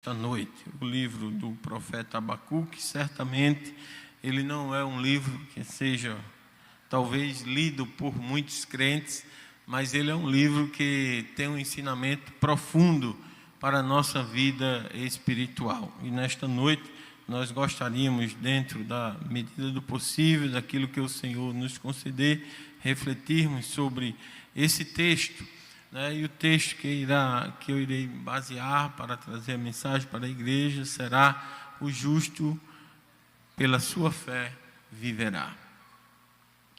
Esta noite, o livro do profeta Abacuque, certamente ele não é um livro que seja talvez lido por muitos crentes, mas ele é um livro que tem um ensinamento profundo para a nossa vida espiritual. E nesta noite nós gostaríamos, dentro da medida do possível, daquilo que o Senhor nos conceder, refletirmos sobre esse texto. E o texto que eu irei basear para trazer a mensagem para a igreja será: o justo pela sua fé viverá.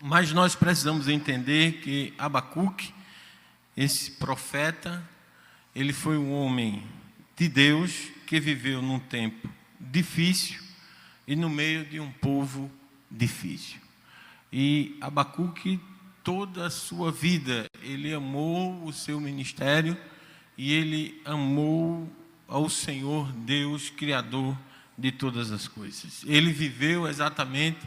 Mas nós precisamos entender que Abacuque, esse profeta, ele foi um homem de Deus que viveu num tempo difícil e no meio de um povo difícil. E Abacuque, toda a sua vida, ele amou o seu ministério e ele amou ao Senhor Deus, Criador de todas as coisas. Ele viveu exatamente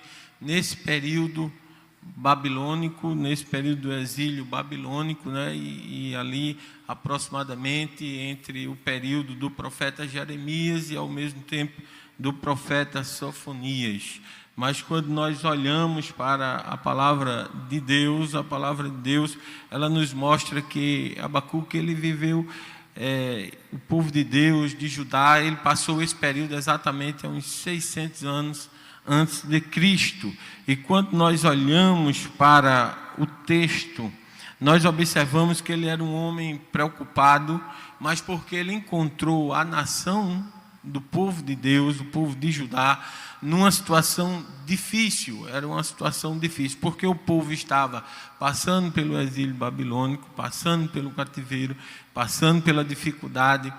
nesse período babilônico, nesse período do exílio babilônico, e ali aproximadamente entre o período do profeta Jeremias e ao mesmo tempo do profeta Sofonias. Mas quando nós olhamos para a palavra de Deus, ela nos mostra que Abacuque, ele viveu, o povo de Deus, de Judá, ele passou esse período exatamente há uns 600 anos antes de Cristo. E quando nós olhamos para o texto, nós observamos que ele era um homem preocupado, mas porque ele encontrou a nação do povo de Deus, o povo de Judá, numa situação difícil. Era uma situação difícil, porque o povo estava passando pelo exílio babilônico, passando pelo cativeiro, passando pela dificuldade,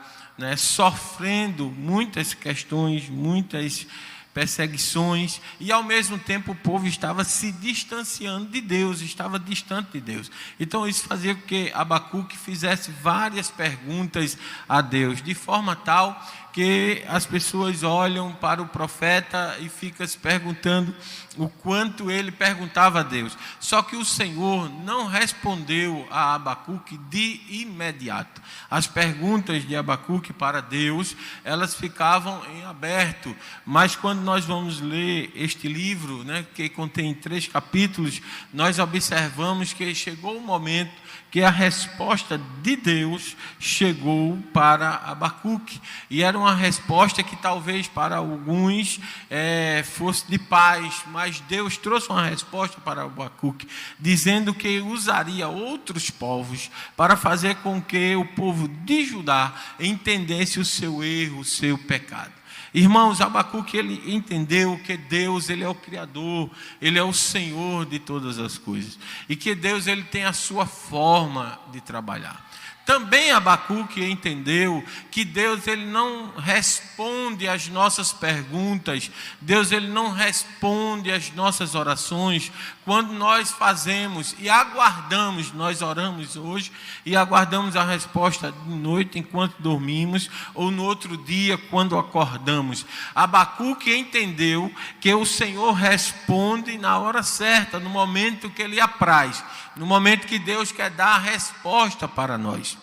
sofrendo muitas questões, muitas perseguições, e ao mesmo tempo o povo estava se distanciando de Deus, estava distante de Deus. Então isso fazia com que Abacuque fizesse várias perguntas a Deus, de forma tal que as pessoas olham para o profeta e ficam se perguntando o quanto ele perguntava a Deus. Só que o Senhor não respondeu a Abacuque de imediato. As perguntas de Abacuque para Deus, elas ficavam em aberto. Mas quando nós vamos ler este livro, que contém 3 capítulos, nós observamos que chegou o momento que a resposta de Deus chegou para Abacuque. E era uma resposta que talvez para alguns fosse de paz, mas Deus trouxe uma resposta para Abacuque, dizendo que usaria outros povos para fazer com que o povo de Judá entendesse o seu erro, o seu pecado. Irmãos, Abacuque, ele entendeu que Deus, ele é o Criador, ele é o Senhor de todas as coisas, e que Deus, ele tem a sua forma de trabalhar. Também Abacuque entendeu que Deus, ele não responde às nossas perguntas, Deus, ele não responde às nossas orações quando nós fazemos e aguardamos. Nós oramos hoje e aguardamos a resposta de noite enquanto dormimos, ou no outro dia quando acordamos. Abacuque entendeu que o Senhor responde na hora certa, no momento que ele apraz, no momento que Deus quer dar a resposta para nós.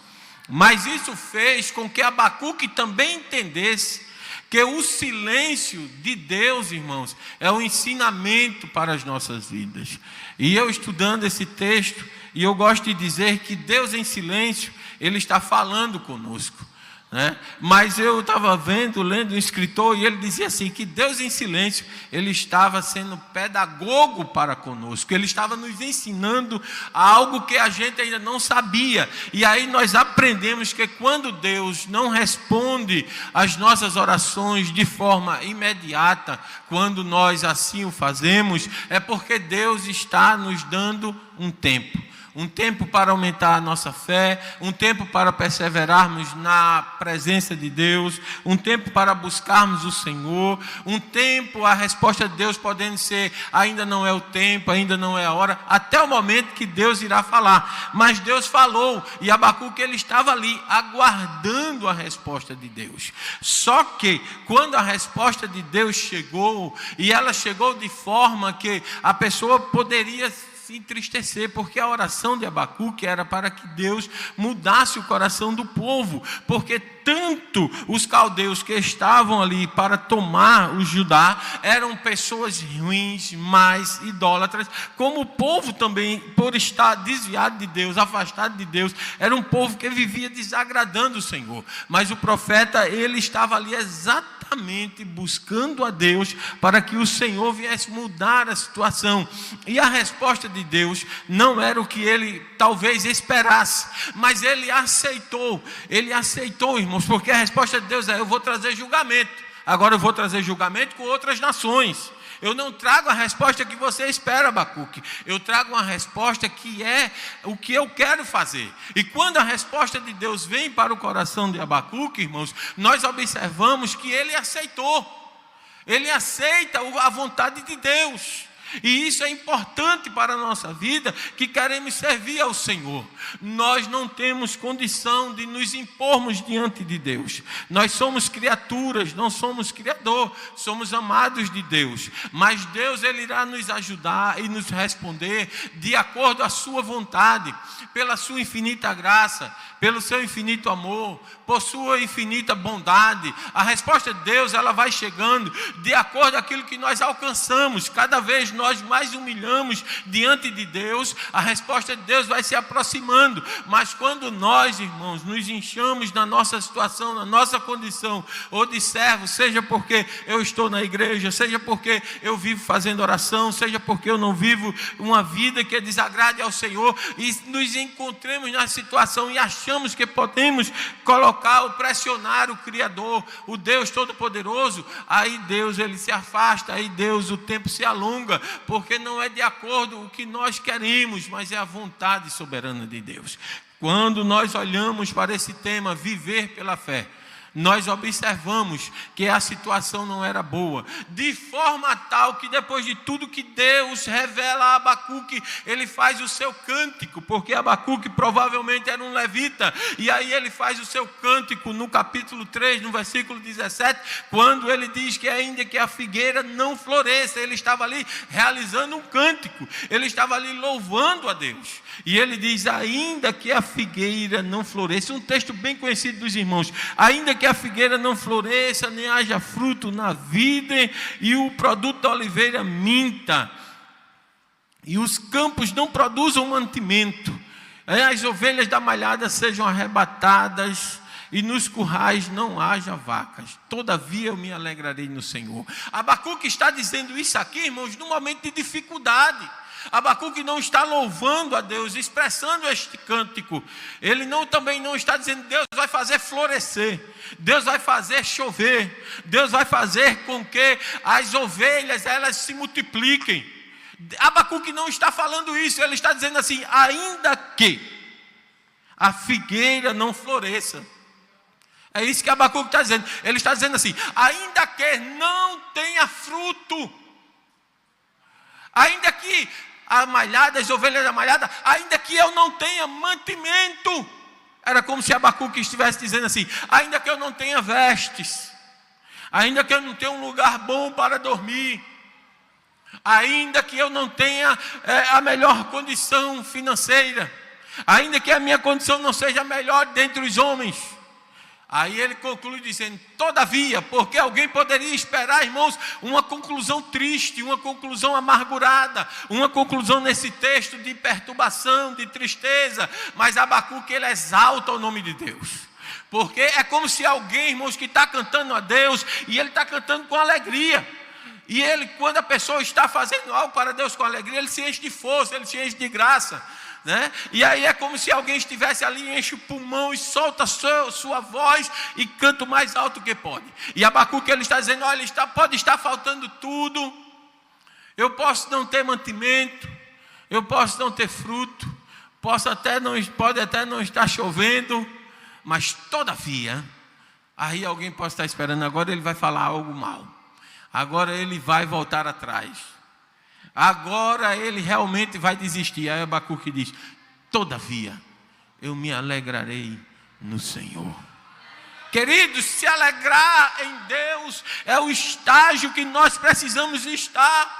Mas isso fez com que Abacuque também entendesse que o silêncio de Deus, irmãos, é um ensinamento para as nossas vidas. E eu, estudando esse texto, e eu gosto de dizer que Deus em silêncio, ele está falando conosco. Mas eu estava lendo um escritor, e ele dizia assim, que Deus em silêncio, ele estava sendo pedagogo para conosco, ele estava nos ensinando algo que a gente ainda não sabia. E aí nós aprendemos que quando Deus não responde às nossas orações de forma imediata, quando nós assim o fazemos, é porque Deus está nos dando um tempo para aumentar a nossa fé, um tempo para perseverarmos na presença de Deus, um tempo para buscarmos o Senhor, um tempo, a resposta de Deus podendo ser: ainda não é o tempo, ainda não é a hora, até o momento que Deus irá falar. Mas Deus falou, e Abacuque, ele estava ali aguardando a resposta de Deus. Só que quando a resposta de Deus chegou, e ela chegou de forma que a pessoa poderia se entristecer, porque a oração de Abacuque era para que Deus mudasse o coração do povo, porque tanto os caldeus que estavam ali para tomar o Judá eram pessoas ruins, mais idólatras, como o povo também, por estar desviado de Deus, afastado de Deus, era um povo que vivia desagradando o Senhor. Mas o profeta, ele estava ali exatamente buscando a Deus para que o Senhor viesse mudar a situação. E a resposta de Deus não era o que ele talvez esperasse, mas ele aceitou, irmãos, porque a resposta de Deus é: eu vou trazer julgamento. Agora eu vou trazer julgamento com outras nações. Eu não trago a resposta que você espera, Abacuque. Eu trago uma resposta que é o que eu quero fazer. E quando a resposta de Deus vem para o coração de Abacuque, irmãos, nós observamos que ele aceitou. Ele aceita a vontade de Deus. E isso é importante para a nossa vida, que queremos servir ao Senhor. Nós não temos condição de nos impormos diante de Deus. Nós somos criaturas, não somos criador, somos amados de Deus. Mas Deus, ele irá nos ajudar e nos responder de acordo à sua vontade, pela sua infinita graça, pelo seu infinito amor, por sua infinita bondade. A resposta de Deus, ela vai chegando de acordo com aquilo que nós alcançamos. Cada vez nós mais humilhamos diante de Deus, a resposta de Deus vai se aproximando. Mas quando nós, irmãos, nos inchamos na nossa situação, na nossa condição, ou de servo, seja porque eu estou na igreja, seja porque eu vivo fazendo oração, seja porque eu não vivo uma vida que desagrade ao Senhor, e nos encontremos na situação e achamos que podemos colocar ou pressionar o Criador, o Deus Todo-Poderoso, aí Deus, ele se afasta, aí Deus, o tempo se alonga, porque não é de acordo com o que nós queremos, mas é a vontade soberana de Deus. Quando nós olhamos para esse tema, viver pela fé, nós observamos que a situação não era boa, de forma tal que depois de tudo que Deus revela a Abacuque, ele faz o seu cântico, porque Abacuque provavelmente era um levita, e aí ele faz o seu cântico no capítulo 3, no versículo 17, quando ele diz que ainda que a figueira não floresça, ele estava ali realizando um cântico, ele estava ali louvando a Deus, e ele diz: ainda que a figueira não floresça, um texto bem conhecido dos irmãos, ainda que a figueira não floresça, nem haja fruto na vide, e o produto da oliveira minta, e os campos não produzam mantimento, as ovelhas da malhada sejam arrebatadas, e nos currais não haja vacas, todavia eu me alegrarei no Senhor. Abacuque está dizendo isso aqui, irmãos, num momento de dificuldade. Abacuque não está louvando a Deus, expressando este cântico. Ele também não está dizendo: Deus vai fazer florescer, Deus vai fazer chover, Deus vai fazer com que as ovelhas elas se multipliquem. Abacuque não está falando isso, ele está dizendo assim: ainda que a figueira não floresça. É isso que Abacuque está dizendo. Ele está dizendo assim: ainda que não tenha fruto, ainda que a malhada, as ovelhas da malhada, ainda que eu não tenha mantimento. Era como se Abacuque estivesse dizendo assim: ainda que eu não tenha vestes, ainda que eu não tenha um lugar bom para dormir, ainda que eu não tenha a melhor condição financeira, ainda que a minha condição não seja a melhor dentre os homens. Aí ele conclui dizendo: todavia, porque alguém poderia esperar, irmãos, uma conclusão triste, uma conclusão amargurada, uma conclusão nesse texto de perturbação, de tristeza, mas Abacuque, ele exalta o nome de Deus, porque é como se alguém, irmãos, que está cantando a Deus, e ele está cantando com alegria, e ele, quando a pessoa está fazendo algo para Deus com alegria, ele se enche de força, ele se enche de graça, né? E aí é como se alguém estivesse ali, enche o pulmão e solta sua voz e canta o mais alto que pode. E Abacuque, ele está dizendo: olha, pode estar faltando tudo, eu posso não ter mantimento, eu posso não ter fruto, pode até não estar chovendo, mas todavia, aí alguém pode estar esperando, agora ele vai falar algo mal, agora ele vai voltar atrás, agora ele realmente vai desistir. Aí Abacuque diz: todavia eu me alegrarei no Senhor. Queridos, se alegrar em Deus é o estágio que nós precisamos estar.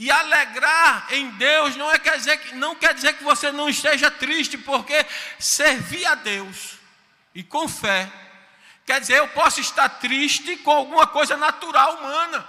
E alegrar em Deus não quer dizer que você não esteja triste, porque servir a Deus e com fé, quer dizer, eu posso estar triste com alguma coisa natural, humana,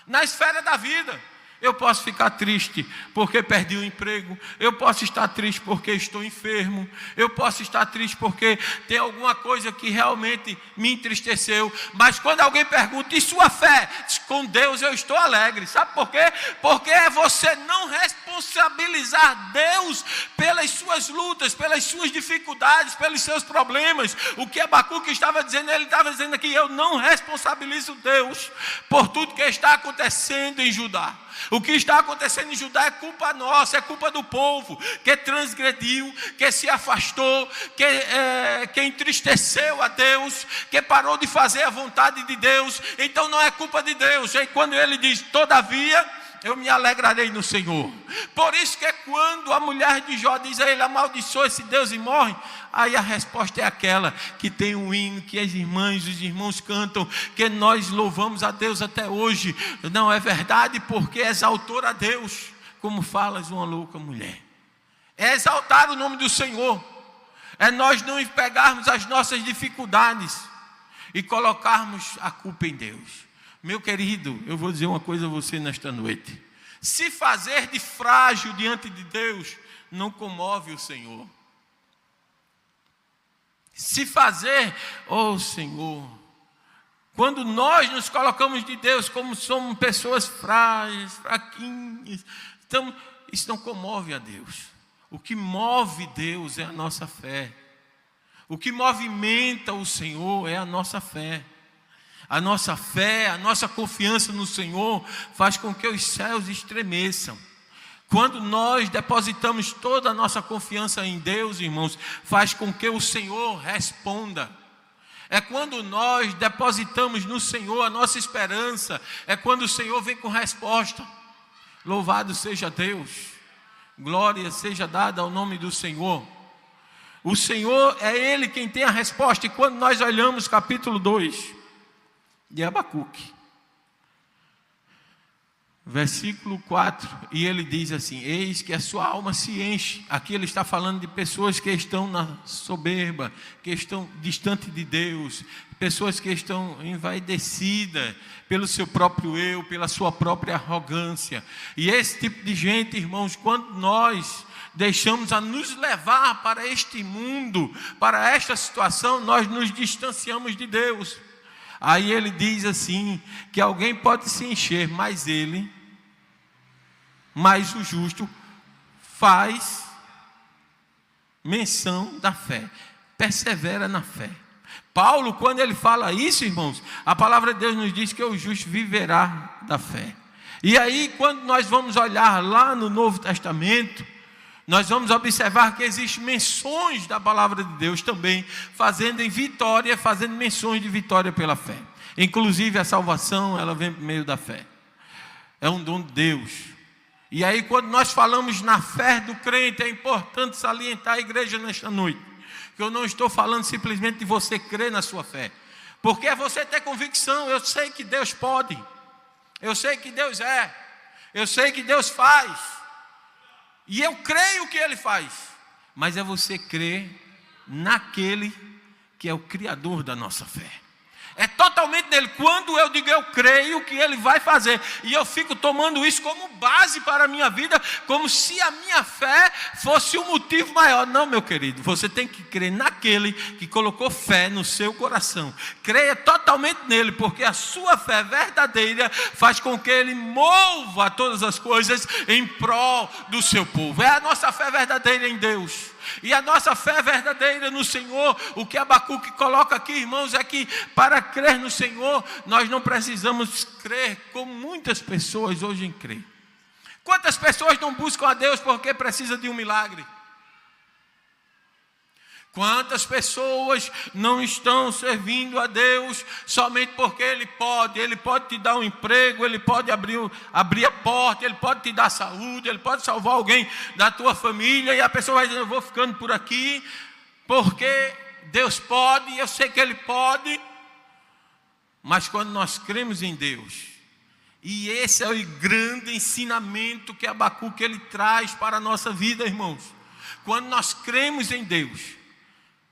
na esfera da vida. Eu posso ficar triste porque perdi o emprego. Eu posso estar triste porque estou enfermo. Eu posso estar triste porque tem alguma coisa que realmente me entristeceu. Mas quando alguém pergunta, e sua fé? Com Deus eu estou alegre. Sabe por quê? Porque é você não responsabilizar Deus pelas suas lutas, pelas suas dificuldades, pelos seus problemas. O que Abacuque estava dizendo, ele estava dizendo aqui, eu não responsabilizo Deus por tudo que está acontecendo em Judá. O que está acontecendo em Judá é culpa nossa, é culpa do povo que transgrediu, que se afastou, que entristeceu a Deus, que parou de fazer a vontade de Deus. Então não é culpa de Deus. E quando ele diz, todavia, eu me alegrarei no Senhor. Por isso que quando a mulher de Jó diz a ele, amaldiçoa esse Deus e morre, aí a resposta é aquela que tem um hino que as irmãs e os irmãos cantam, que nós louvamos a Deus até hoje. Não é verdade, porque exaltou a Deus, como falas uma louca mulher. É exaltar o nome do Senhor, é nós não pegarmos as nossas dificuldades e colocarmos a culpa em Deus. Meu querido, eu vou dizer uma coisa a você nesta noite. Se fazer de frágil diante de Deus não comove o Senhor. Se fazer, Senhor, quando nós nos colocamos de Deus como somos pessoas frágeis, fraquinhas, então isso não comove a Deus. O que move Deus é a nossa fé. O que movimenta o Senhor é a nossa fé. A nossa fé, a nossa confiança no Senhor faz com que os céus estremeçam. Quando nós depositamos toda a nossa confiança em Deus, irmãos, faz com que o Senhor responda. É quando nós depositamos no Senhor a nossa esperança, é quando o Senhor vem com resposta. Louvado seja Deus, glória seja dada ao nome do Senhor. O Senhor é Ele quem tem a resposta. E quando nós olhamos capítulo 2 de Abacuque, versículo 4, e ele diz assim, eis que a sua alma se enche. Aqui ele está falando de pessoas que estão na soberba, que estão distante de Deus, pessoas que estão envaidecidas pelo seu próprio eu, pela sua própria arrogância. E esse tipo de gente, irmãos, quando nós deixamos a nos levar para este mundo, para esta situação, nós nos distanciamos de Deus. Aí ele diz assim, que alguém pode se encher, mas o justo faz menção da fé, persevera na fé. Paulo, quando ele fala isso, irmãos, a palavra de Deus nos diz que o justo viverá da fé. E aí, quando nós vamos olhar lá no Novo Testamento, nós vamos observar que existem menções da palavra de Deus também, fazendo menções de vitória pela fé. Inclusive a salvação, ela vem por meio da fé. É um dom de Deus. E aí quando nós falamos na fé do crente, é importante salientar a igreja nesta noite, que eu não estou falando simplesmente de você crer na sua fé, porque é você ter convicção. Eu sei que Deus pode, eu sei que Deus eu sei que Deus faz, e eu creio que Ele faz, mas é você crer naquele que é o Criador da nossa fé. É totalmente nele. Quando eu digo eu creio que Ele vai fazer, e eu fico tomando isso como base para a minha vida, como se a minha fé fosse um motivo maior. Não, meu querido, você tem que crer naquele que colocou fé no seu coração. Creia totalmente nele, porque a sua fé verdadeira faz com que Ele mova todas as coisas em prol do seu povo. É a nossa fé verdadeira em Deus. E a nossa fé verdadeira no Senhor, o que Abacuque coloca aqui, irmãos, é que para crer no Senhor, nós não precisamos crer como muitas pessoas hoje creem. Quantas pessoas não buscam a Deus porque precisa de um milagre? Quantas pessoas não estão servindo a Deus somente porque Ele pode te dar um emprego, Ele pode abrir a porta, Ele pode te dar saúde, Ele pode salvar alguém da tua família, e a pessoa vai dizer, eu vou ficando por aqui, porque Deus pode, eu sei que Ele pode. Mas quando nós cremos em Deus, E esse é o grande ensinamento que Abacuque ele traz para a nossa vida, irmãos. Quando nós cremos em Deus,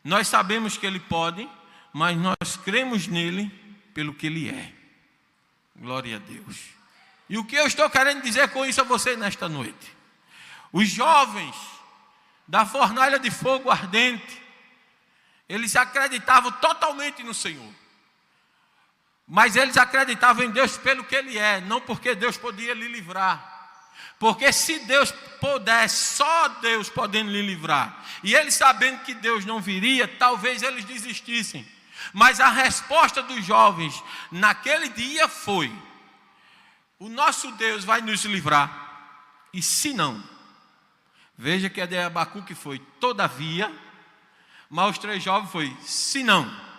nós sabemos que Ele pode, mas nós cremos nele pelo que Ele é. Glória a Deus. E o que eu estou querendo dizer com isso a você nesta noite? Os jovens da fornalha de fogo ardente, eles acreditavam totalmente no Senhor. Mas eles acreditavam em Deus pelo que Ele é, não porque Deus podia lhe livrar. Porque se Deus pudesse, só Deus podendo lhe livrar, e eles sabendo que Deus não viria, talvez eles desistissem. Mas a resposta dos jovens naquele dia foi: o nosso Deus vai nos livrar. E se não, veja que a de Abacuque foi todavia, mas os 3 jovens foi se não.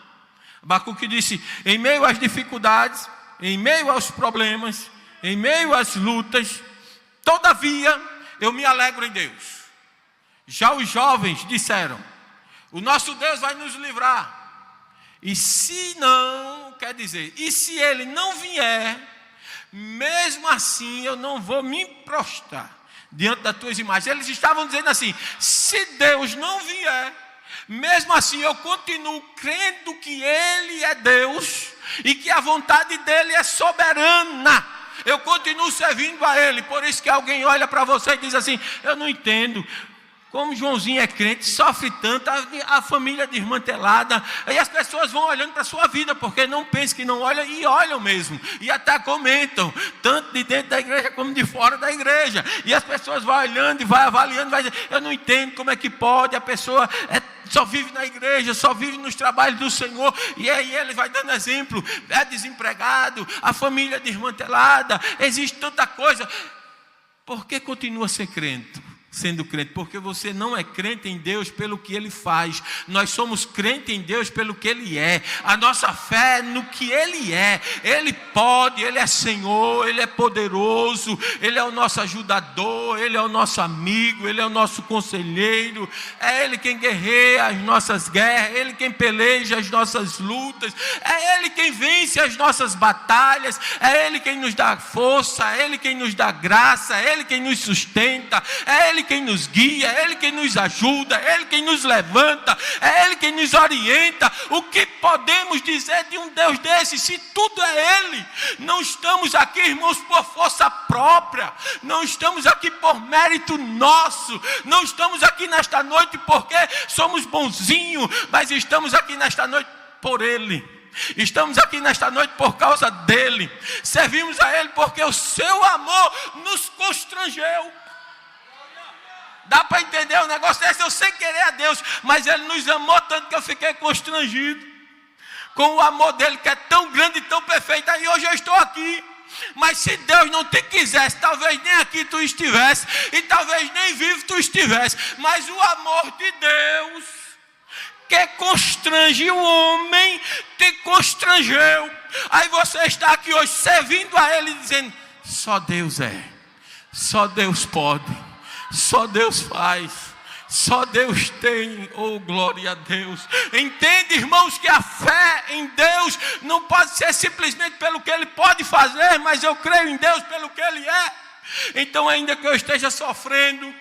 Abacuque disse: em meio às dificuldades, em meio aos problemas, em meio às lutas, todavia eu me alegro em Deus. Já os jovens disseram: o nosso Deus vai nos livrar. E se não, quer dizer, e se Ele não vier, mesmo assim eu não vou me prostrar diante das tuas imagens. Eles estavam dizendo assim: se Deus não vier, mesmo assim eu continuo crendo que Ele é Deus e que a vontade dEle é soberana. Eu continuo servindo a Ele. Por isso que alguém olha para você e diz assim: eu não entendo como Joãozinho é crente, sofre tanto, a família desmantelada. Aí as pessoas vão olhando para a sua vida, porque não pensam que não olham, e olham mesmo, e até comentam, tanto de dentro da igreja como de fora da igreja. E as pessoas vão olhando e vão avaliando, vai dizer: eu não entendo como é que pode, a pessoa só vive na igreja, só vive nos trabalhos do Senhor. E aí ele vai dando exemplo: é desempregado, a família desmantelada, existe tanta coisa. Por que continua a ser crente? Sendo crente, porque você não é crente em Deus pelo que Ele faz. Nós somos crente em Deus pelo que Ele é. A nossa fé é no que Ele é. Ele pode, Ele é Senhor, Ele é poderoso, Ele é o nosso ajudador, Ele é o nosso amigo, Ele é o nosso conselheiro. É Ele quem guerreia as nossas guerras, é Ele quem peleja as nossas lutas, é Ele quem vence as nossas batalhas, é Ele quem nos dá força, é Ele quem nos dá graça, é Ele quem nos sustenta, é Ele quem nos guia, é Ele quem nos ajuda, é Ele quem nos levanta, é Ele quem nos orienta. O que podemos dizer de um Deus desse, se tudo é Ele? Não estamos aqui, irmãos, por força própria, não estamos aqui por mérito nosso, não estamos aqui nesta noite porque somos bonzinhos, mas estamos aqui nesta noite por Ele. Estamos aqui nesta noite por causa dEle. Servimos a Ele porque o seu amor nos constrangeu. Dá para entender o negócio desse? Eu sei querer a Deus, mas Ele nos amou tanto que eu fiquei constrangido com o amor dEle, que é tão grande e tão perfeito. Aí hoje eu estou aqui. Mas se Deus não te quisesse, talvez nem aqui tu estivesse, e talvez nem vivo tu estivesse. Mas o amor de Deus, que constrange o homem, te constrangeu. Aí você está aqui hoje servindo a Ele, dizendo: só Deus é, só Deus pode, só Deus faz, só Deus tem. Oh, glória a Deus. Entende, irmãos, que a fé em Deus não pode ser simplesmente pelo que Ele pode fazer, mas eu creio em Deus pelo que Ele é. Então, ainda que eu esteja sofrendo,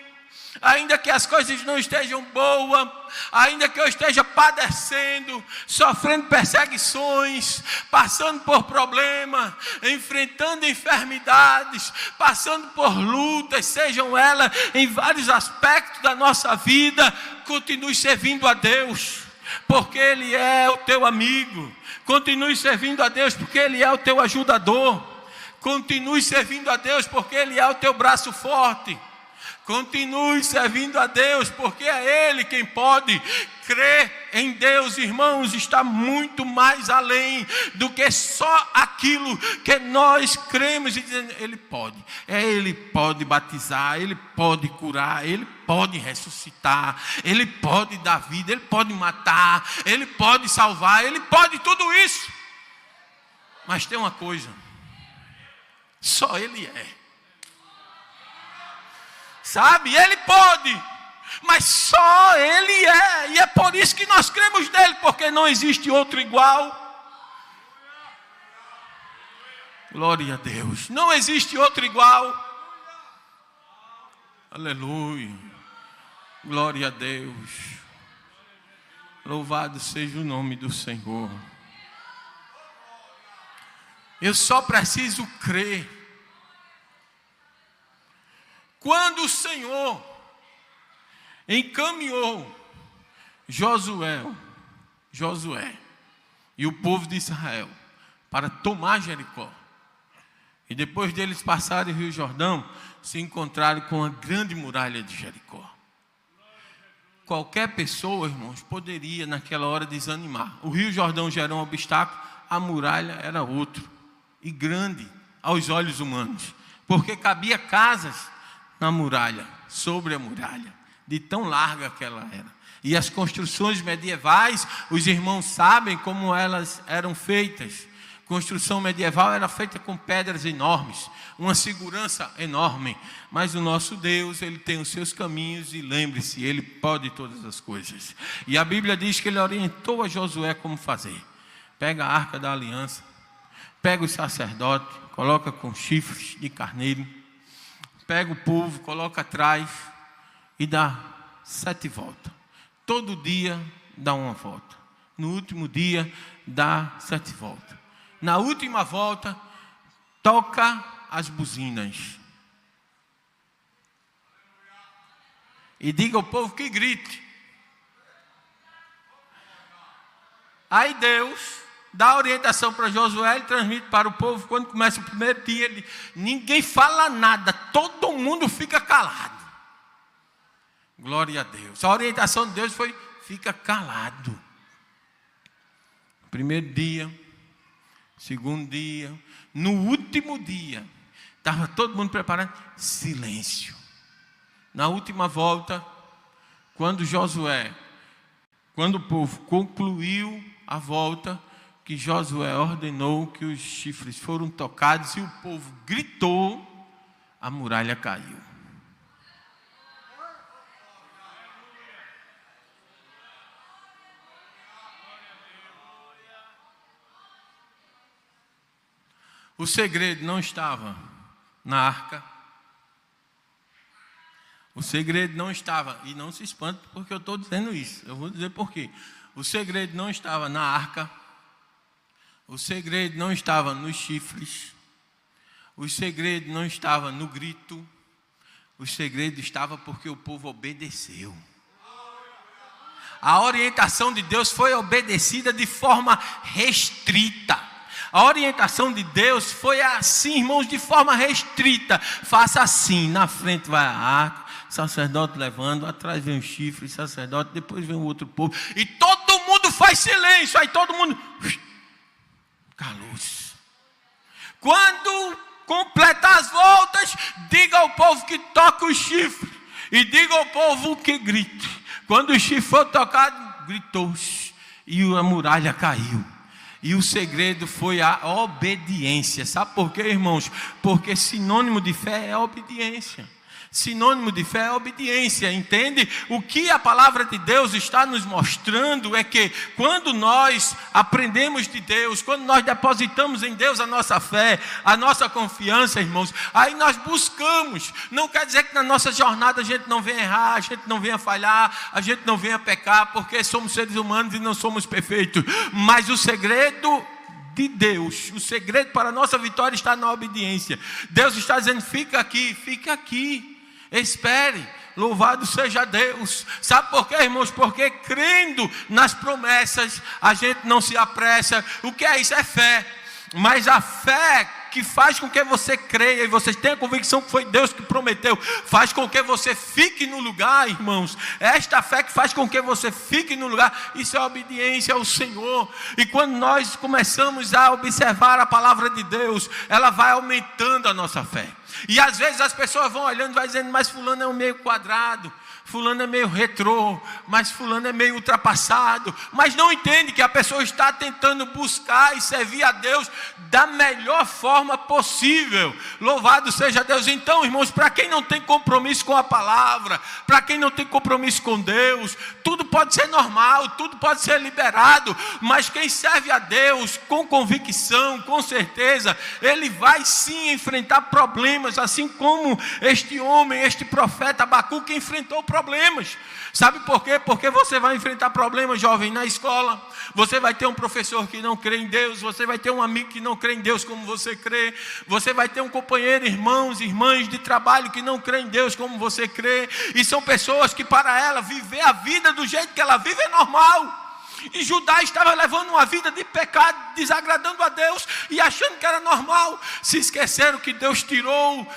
ainda que as coisas não estejam boas, ainda que eu esteja padecendo, sofrendo perseguições, passando por problemas, enfrentando enfermidades, passando por lutas, sejam elas em vários aspectos da nossa vida, continue servindo a Deus, porque Ele é o teu amigo. Continue servindo a Deus, porque Ele é o teu ajudador. Continue servindo a Deus, porque Ele é o teu braço forte. Continue servindo a Deus, porque é Ele quem pode. Crer em Deus, irmãos, está muito mais além do que só aquilo que nós cremos e dizemos: Ele pode. Ele pode batizar, Ele pode curar, Ele pode ressuscitar, Ele pode dar vida, Ele pode matar, Ele pode salvar, Ele pode tudo isso. Mas tem uma coisa: só Ele é. Sabe, Ele pode, mas só Ele é. E é por isso que nós cremos nele, porque não existe outro igual. Glória a Deus. Não existe outro igual. Aleluia. Glória a Deus. Louvado seja o nome do Senhor. Eu só preciso crer. Quando o Senhor encaminhou Josué e o povo de Israel para tomar Jericó, e depois deles passarem o Rio Jordão, se encontraram com a grande muralha de Jericó. Qualquer pessoa, irmãos, poderia naquela hora desanimar. O Rio Jordão já era um obstáculo, a muralha era outro, e grande aos olhos humanos, porque cabia casas na muralha, sobre a muralha, de tão larga que ela era. E as construções medievais, os irmãos sabem como elas eram feitas. Construção medieval era feita com pedras enormes, uma segurança enorme. Mas o nosso Deus, Ele tem os seus caminhos e lembre-se, Ele pode todas as coisas. E a Bíblia diz que Ele orientou a Josué como fazer. Pega a arca da aliança, pega o sacerdote, coloca com chifres de carneiro, pega o povo, coloca atrás e dá 7 voltas. Todo dia dá uma volta. No último dia dá 7 voltas. Na última volta, toca as buzinas. E diga ao povo que grite. Aí Deus dá a orientação para Josué e transmite para o povo. Quando começa o primeiro dia, ninguém fala nada, todo mundo fica calado. Glória a Deus. A orientação de Deus foi: fica calado. Primeiro dia, segundo dia, no último dia, estava todo mundo preparado, silêncio. Na última volta, quando o povo concluiu a volta, que Josué ordenou que os chifres foram tocados e o povo gritou, a muralha caiu. O segredo não estava na arca. O segredo não estava, e não se espante porque eu estou dizendo isso, eu vou dizer por quê. O segredo não estava na arca, o segredo não estava nos chifres, o segredo não estava no grito, o segredo estava porque o povo obedeceu. A orientação de Deus foi obedecida de forma restrita. A orientação de Deus foi assim, irmãos, de forma restrita. Faça assim, na frente vai a arca, sacerdote levando, atrás vem o chifre, sacerdote, depois vem o outro povo. E todo mundo faz silêncio, aí todo mundo calou-se. Quando completar as voltas, diga ao povo que toque o chifre, e diga ao povo que grite. Quando o chifre for tocado, gritou-se, e a muralha caiu. E o segredo foi a obediência. Sabe por quê, irmãos? Porque sinônimo de fé é obediência. Sinônimo de fé é obediência, entende? O que a palavra de Deus está nos mostrando é que quando nós aprendemos de Deus, quando nós depositamos em Deus a nossa fé, a nossa confiança, irmãos, aí nós buscamos. Não quer dizer que na nossa jornada a gente não venha errar, a gente não venha falhar, a gente não venha pecar, porque somos seres humanos e não somos perfeitos. Mas o segredo de Deus, o segredo para a nossa vitória está na obediência. Deus está dizendo: fica aqui. Espere, louvado seja Deus. Sabe por quê, irmãos? Porque crendo nas promessas, a gente não se apressa. O que é isso? É fé. Mas a fé que faz com que você creia e você tenha a convicção que foi Deus que prometeu, faz com que você fique no lugar, irmãos. Esta fé que faz com que você fique no lugar, isso é obediência ao Senhor. E quando nós começamos a observar a palavra de Deus, ela vai aumentando a nossa fé. E às vezes as pessoas vão olhando e vão dizendo: mas fulano é um meio quadrado, fulano é meio retrô, mas fulano é meio ultrapassado, mas não entende que a pessoa está tentando buscar e servir a Deus da melhor forma possível. Louvado seja Deus. Então, irmãos, para quem não tem compromisso com a palavra, para quem não tem compromisso com Deus, tudo pode ser normal, tudo pode ser liberado, mas quem serve a Deus com convicção, com certeza, ele vai sim enfrentar problemas, assim como este homem, este profeta Abacuque enfrentou problemas. Sabe por quê? Porque você vai enfrentar problemas, jovem, na escola. Você vai ter um professor que não crê em Deus. Você vai ter um amigo que não crê em Deus como você crê. Você vai ter um companheiro, irmãos, irmãs de trabalho que não crê em Deus como você crê. E são pessoas que para ela viver a vida do jeito que ela vive é normal. E Judá estava levando uma vida de pecado, desagradando a Deus e achando que era normal. Se esqueceram que Deus tirou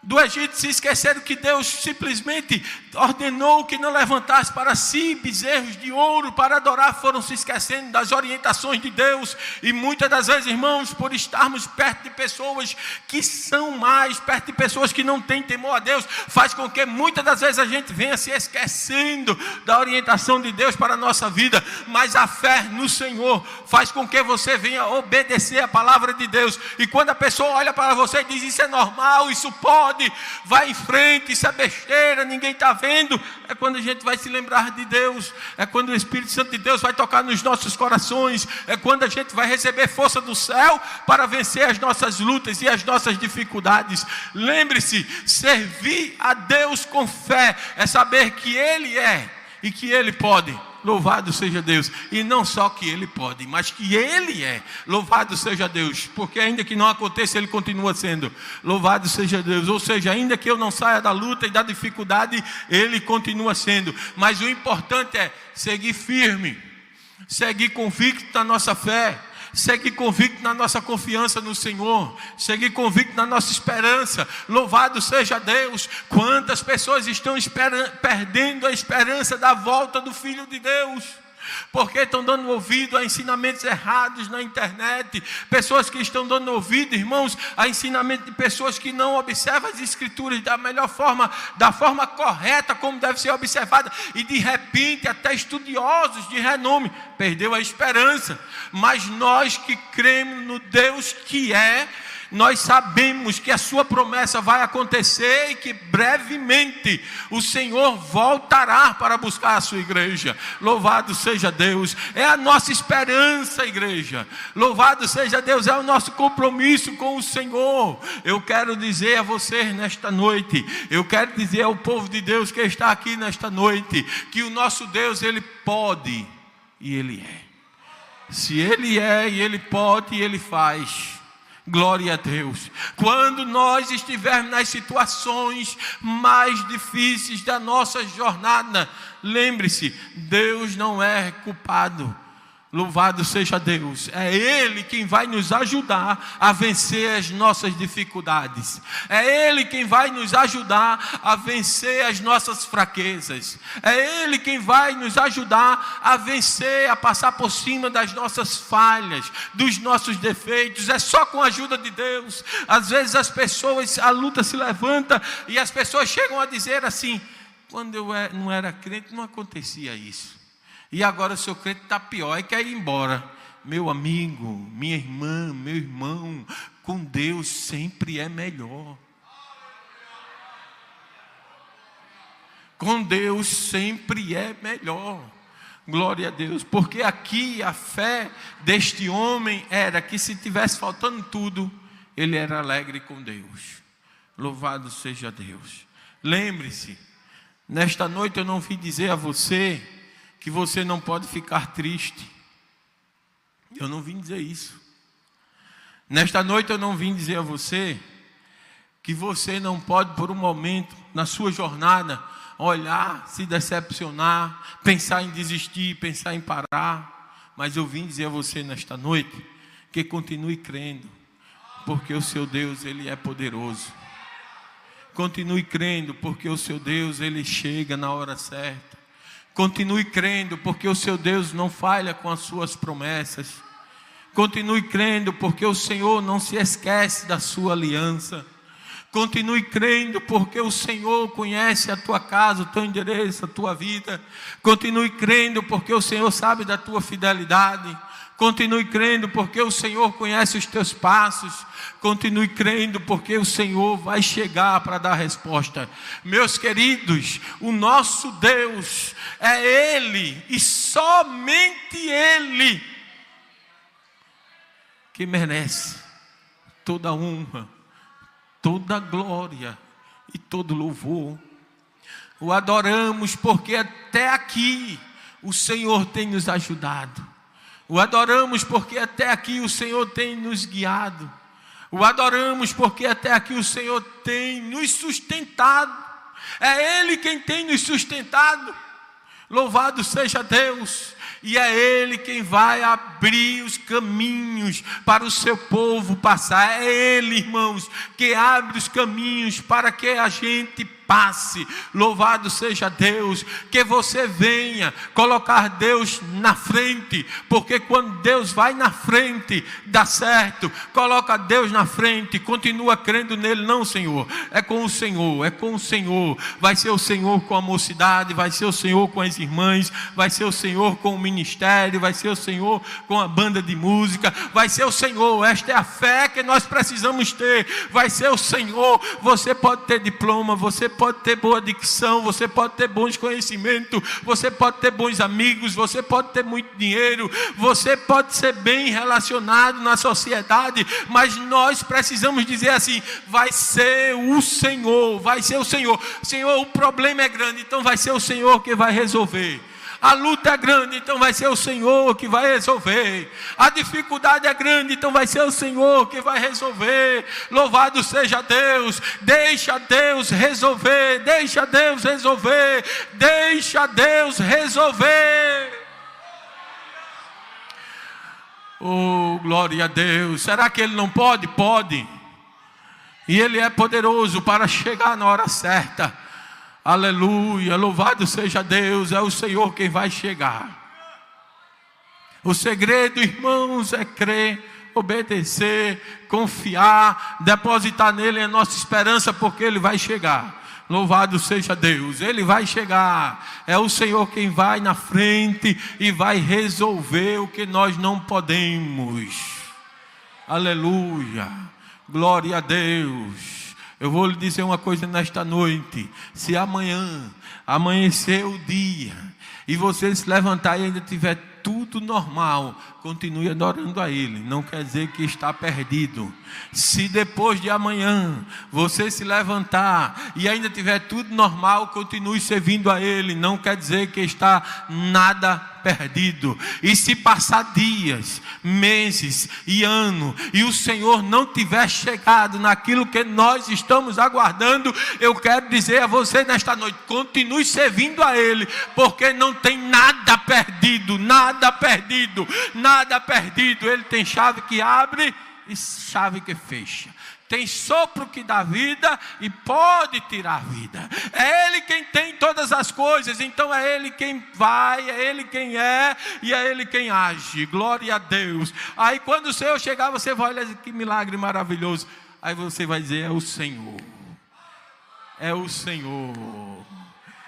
do Egito, se esqueceram que Deus simplesmente ordenou que não levantasse para si bezerros de ouro para adorar. Foram se esquecendo das orientações de Deus. E muitas das vezes, irmãos, por estarmos perto de pessoas que são mais, perto de pessoas que não têm temor a Deus, faz com que muitas das vezes a gente venha se esquecendo da orientação de Deus para a nossa vida. Mas a fé no Senhor faz com que você venha obedecer a palavra de Deus. E quando a pessoa olha para você e diz: isso é normal, isso pode, vai em frente, isso é besteira, ninguém está vendo, é quando a gente vai se lembrar de Deus, é quando o Espírito Santo de Deus vai tocar nos nossos corações, é quando a gente vai receber força do céu para vencer as nossas lutas e as nossas dificuldades. Lembre-se, servir a Deus com fé é saber que Ele é e que Ele pode. Louvado seja Deus. E não só que Ele pode, mas que Ele é. Louvado seja Deus. Porque ainda que não aconteça, Ele continua sendo. Louvado seja Deus. Ou seja, ainda que eu não saia da luta e da dificuldade, Ele continua sendo. Mas o importante é seguir firme, seguir convicto na nossa fé, seguir convicto na nossa confiança no Senhor, seguir convicto na nossa esperança. Louvado seja Deus. Quantas pessoas estão perdendo a esperança da volta do Filho de Deus, porque estão dando ouvido a ensinamentos errados na internet. Pessoas que estão dando ouvido, irmãos, a ensinamento de pessoas que não observam as Escrituras da melhor forma, da forma correta como deve ser observada. E de repente até estudiosos de renome perdeu a esperança. Mas nós que cremos no Deus que é, nós sabemos que a sua promessa vai acontecer e que brevemente o Senhor voltará para buscar a sua igreja. Louvado seja Deus. É a nossa esperança, igreja. Louvado seja Deus. É o nosso compromisso com o Senhor. Eu quero dizer a vocês nesta noite, eu quero dizer ao povo de Deus que está aqui nesta noite, que o nosso Deus, Ele pode e Ele é. Se Ele é e Ele pode e Ele faz, glória a Deus. Quando nós estivermos nas situações mais difíceis da nossa jornada, lembre-se, Deus não é culpado. Louvado seja Deus. É Ele quem vai nos ajudar a vencer as nossas dificuldades. É Ele quem vai nos ajudar a vencer as nossas fraquezas. É Ele quem vai nos ajudar a vencer, a passar por cima das nossas falhas, dos nossos defeitos. É só com a ajuda de Deus. Às vezes as pessoas, a luta se levanta e as pessoas chegam a dizer assim: quando eu não era crente não acontecia isso. E agora o seu crente está pior e quer ir embora. Meu amigo, minha irmã, meu irmão, com Deus sempre é melhor. Com Deus sempre é melhor. Glória a Deus. Porque aqui a fé deste homem era que se tivesse faltando tudo, ele era alegre com Deus. Louvado seja Deus. Lembre-se, nesta noite eu não vim dizer a você que você não pode ficar triste. Eu não vim dizer isso. Nesta noite eu não vim dizer a você que você não pode por um momento na sua jornada olhar, se decepcionar, pensar em desistir, pensar em parar. Mas eu vim dizer a você nesta noite que continue crendo, porque o seu Deus, Ele é poderoso. Continue crendo, porque o seu Deus, Ele chega na hora certa. Continue crendo, porque o seu Deus não falha com as suas promessas. Continue crendo, porque o Senhor não se esquece da sua aliança. Continue crendo, porque o Senhor conhece a tua casa, o teu endereço, a tua vida. Continue crendo, porque o Senhor sabe da tua fidelidade. Continue crendo, porque o Senhor conhece os teus passos. Continue crendo, porque o Senhor vai chegar para dar resposta. Meus queridos, o nosso Deus é Ele, e somente Ele, que merece toda a honra, toda a glória e todo louvor. O adoramos porque até aqui o Senhor tem nos ajudado. O adoramos porque até aqui o Senhor tem nos guiado. O adoramos porque até aqui o Senhor tem nos sustentado. É Ele quem tem nos sustentado. Louvado seja Deus. E é Ele quem vai abrir os caminhos para o seu povo passar. É Ele, irmãos, que abre os caminhos para que a gente passe. Louvado seja Deus. Que você venha colocar Deus na frente, porque quando Deus vai na frente, dá certo. Coloca Deus na frente, continua crendo nele. Não, Senhor, é com o Senhor, é com o Senhor. Vai ser o Senhor com a mocidade, vai ser o Senhor com as irmãs, vai ser o Senhor com o ministério, vai ser o Senhor com a banda de música, vai ser o Senhor. Esta é a fé que nós precisamos ter. Vai ser o Senhor. Você pode ter diploma, você pode ter boa dicção, você pode ter bons conhecimentos, você pode ter bons amigos, você pode ter muito dinheiro, você pode ser bem relacionado na sociedade, mas nós precisamos dizer assim: vai ser o Senhor, vai ser o Senhor. Senhor, o problema é grande, então vai ser o Senhor que vai resolver. A luta é grande, então vai ser o Senhor que vai resolver. A dificuldade é grande, então vai ser o Senhor que vai resolver. Louvado seja Deus. Deixa Deus resolver. Deixa Deus resolver. Deixa Deus resolver. Oh, glória a Deus. Será que Ele não pode? Pode. E Ele é poderoso para chegar na hora certa. Aleluia, louvado seja Deus. É o Senhor quem vai chegar. O segredo, irmãos, é crer, obedecer, confiar, depositar nele a nossa esperança, porque Ele vai chegar. Louvado seja Deus, Ele vai chegar. É o Senhor quem vai na frente e vai resolver o que nós não podemos. Aleluia, glória a Deus. Eu vou lhe dizer uma coisa nesta noite: se amanhã amanhecer o dia e você se levantar e ainda tiver tudo normal, continue adorando a Ele, não quer dizer que está perdido. Se depois de amanhã você se levantar e ainda tiver tudo normal, continue servindo a Ele, não quer dizer que está nada perdido. E se passar dias, meses e ano, e o Senhor não tiver chegado naquilo que nós estamos aguardando, eu quero dizer a você nesta noite: continue servindo a Ele, porque não tem nada perdido, nada perdido, nada perdido. Ele tem chave que abre e chave que fecha. Tem sopro que dá vida e pode tirar a vida. É Ele quem tem todas as coisas, então é Ele quem vai, é Ele quem é e é Ele quem age. Glória a Deus. Aí quando o Senhor chegar, você vai olhar: que milagre maravilhoso. Aí você vai dizer: é o Senhor. É o Senhor.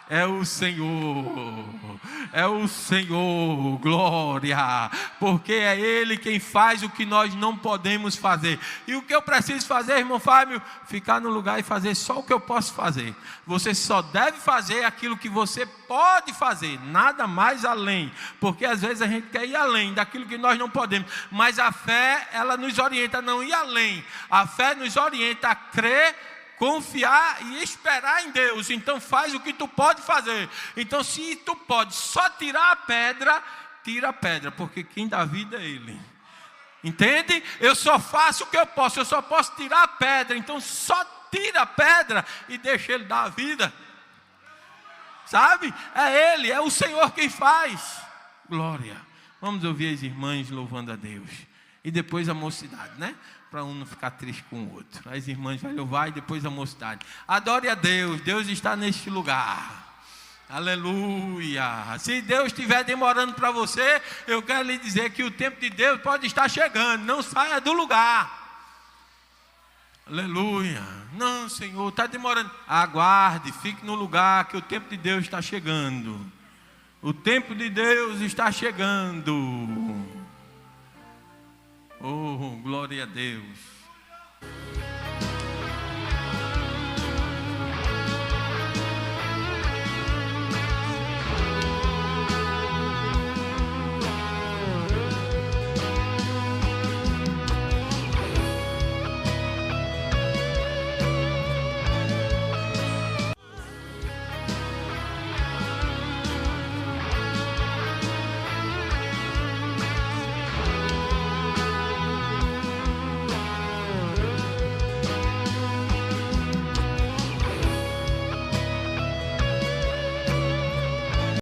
É o Senhor, é o Senhor, glória, porque é Ele quem faz o que nós não podemos fazer. E o que eu preciso fazer, irmão Fábio? Ficar no lugar e fazer só o que eu posso fazer. Você só deve fazer aquilo que você pode fazer, nada mais além, porque às vezes a gente quer ir além daquilo que nós não podemos, mas a fé, ela nos orienta a não ir além. A fé nos orienta a crer, confiar e esperar em Deus. Então faz o que tu pode fazer. Então se tu pode só tirar a pedra, tira a pedra, porque quem dá vida é Ele. Entende? Eu só faço o que eu posso, eu só posso tirar a pedra. Então só tira a pedra e deixa Ele dar a vida. Sabe? É Ele, é o Senhor quem faz. Glória. Vamos ouvir as irmãs louvando a Deus. E depois a mocidade, né? Para um não ficar triste com o outro. As irmãs vão louvar e depois a mocidade. Adore a Deus, Deus está neste lugar. Aleluia. Se Deus estiver demorando para você, eu quero lhe dizer que o tempo de Deus pode estar chegando. Não saia do lugar. Aleluia. Não, Senhor, está demorando. Aguarde, fique no lugar que o tempo de Deus está chegando. O tempo de Deus está chegando. Oh, glória a Deus.